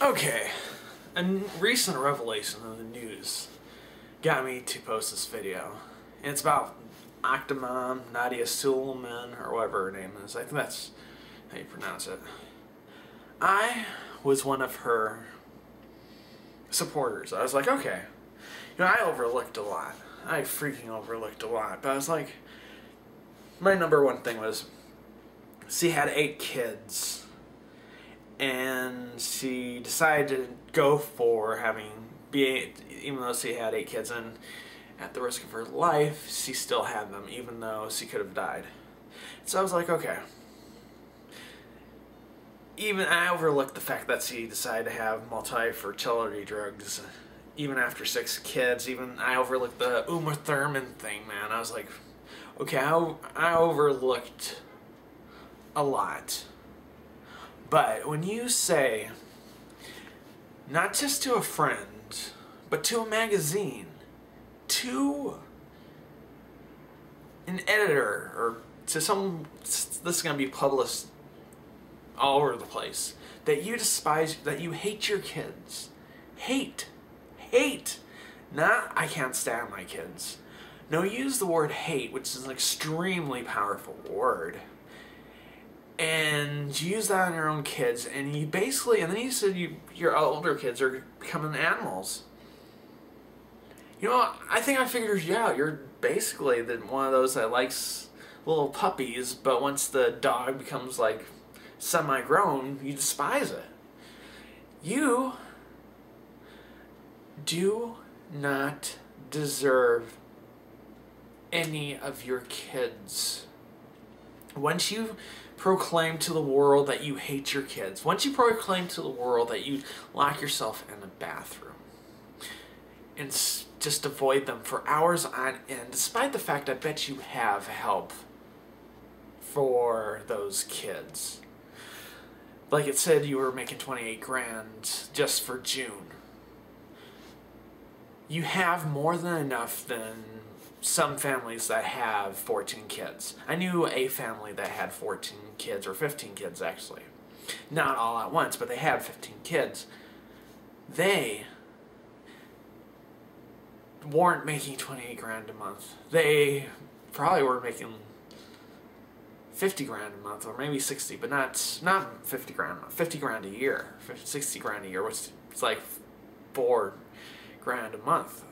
Okay, a recent revelation in the news got me to post this video. And it's about Octomom, Nadia Suleiman, or whatever her name is. I think that's how you pronounce it. I was one of her supporters. I was like, okay. I overlooked a lot. I freaking overlooked a lot. But I was like, my number one thing was, she had 8 kids. And she decided to go for having B8, even though she had 8 kids, and at the risk of her life, she still had them, even though she could have died. So I was like, okay. Even I overlooked the fact that she decided to have multi-fertility drugs, even after 6 kids. Even I overlooked the Uma Thurman thing, man. I was like, okay, I overlooked a lot. But when you say, not just to a friend, but to a magazine, to an editor, or to someone, this is going to be published all over the place, that you despise, that you hate your kids. Hate. Not, I can't stand my kids. No, use the word hate, which is an extremely powerful word. And you use that on your own kids, and you basically, and then you said your older kids are becoming animals. You know, I think I figured you out. You're basically one of those that likes little puppies, but once the dog becomes like semi-grown, you despise it. You do not deserve any of your kids. Once you proclaim to the world that you hate your kids, once you proclaim to the world that you lock yourself in a bathroom and just avoid them for hours on end, despite the fact I bet you have help for those kids. Like it said, you were making 28 grand just for June. You have more than enough than some families that have 14 kids. I knew a family that had 14 kids, or 15 kids actually. Not all at once, but they had 15 kids. They weren't making 28 grand a month. They probably were making 50 grand a month, or maybe 60, but not 50 grand a month. 50 grand a year. 60 grand a year, which is like 4 grand a month.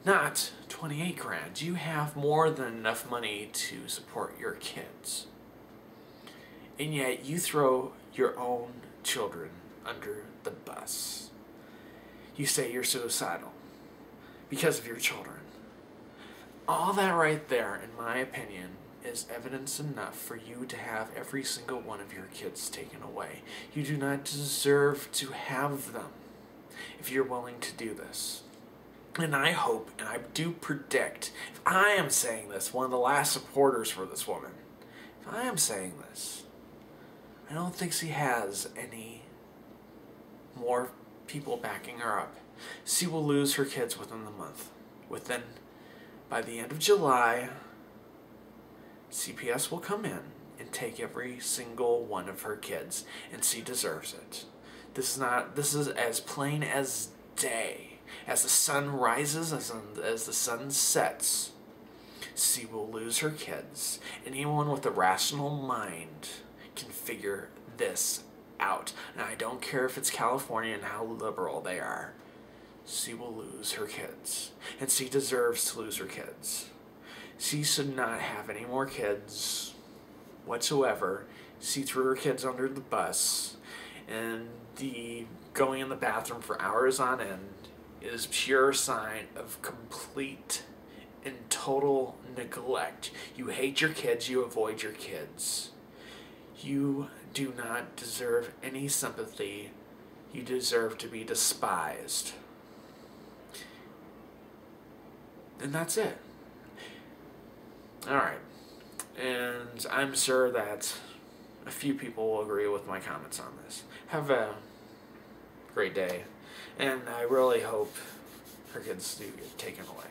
Not 28 grand. You have more than enough money to support your kids. And yet you throw your own children under the bus. You say you're suicidal because of your children. All that right there, in my opinion, is evidence enough for you to have every single one of your kids taken away. You do not deserve to have them if you're willing to do this. And I hope, and I do predict, if I am saying this, one of the last supporters for this woman, if I am saying this, I don't think she has any more people backing her up. She will lose her kids within the month. By the end of July, CPS will come in and take every single one of her kids, and she deserves it. This is as plain as day. As the sun rises, as the sun sets, she will lose her kids. Anyone with a rational mind can figure this out. And I don't care if it's California and how liberal they are. She will lose her kids. And she deserves to lose her kids. She should not have any more kids whatsoever. She threw her kids under the bus. And the going in the bathroom for hours on end is pure sign of complete and total neglect. You hate your kids, you avoid your kids. You do not deserve any sympathy. You deserve to be despised. And that's it. Alright. And I'm sure that a few people will agree with my comments on this. Have a great day. And I really hope her kids do get taken away.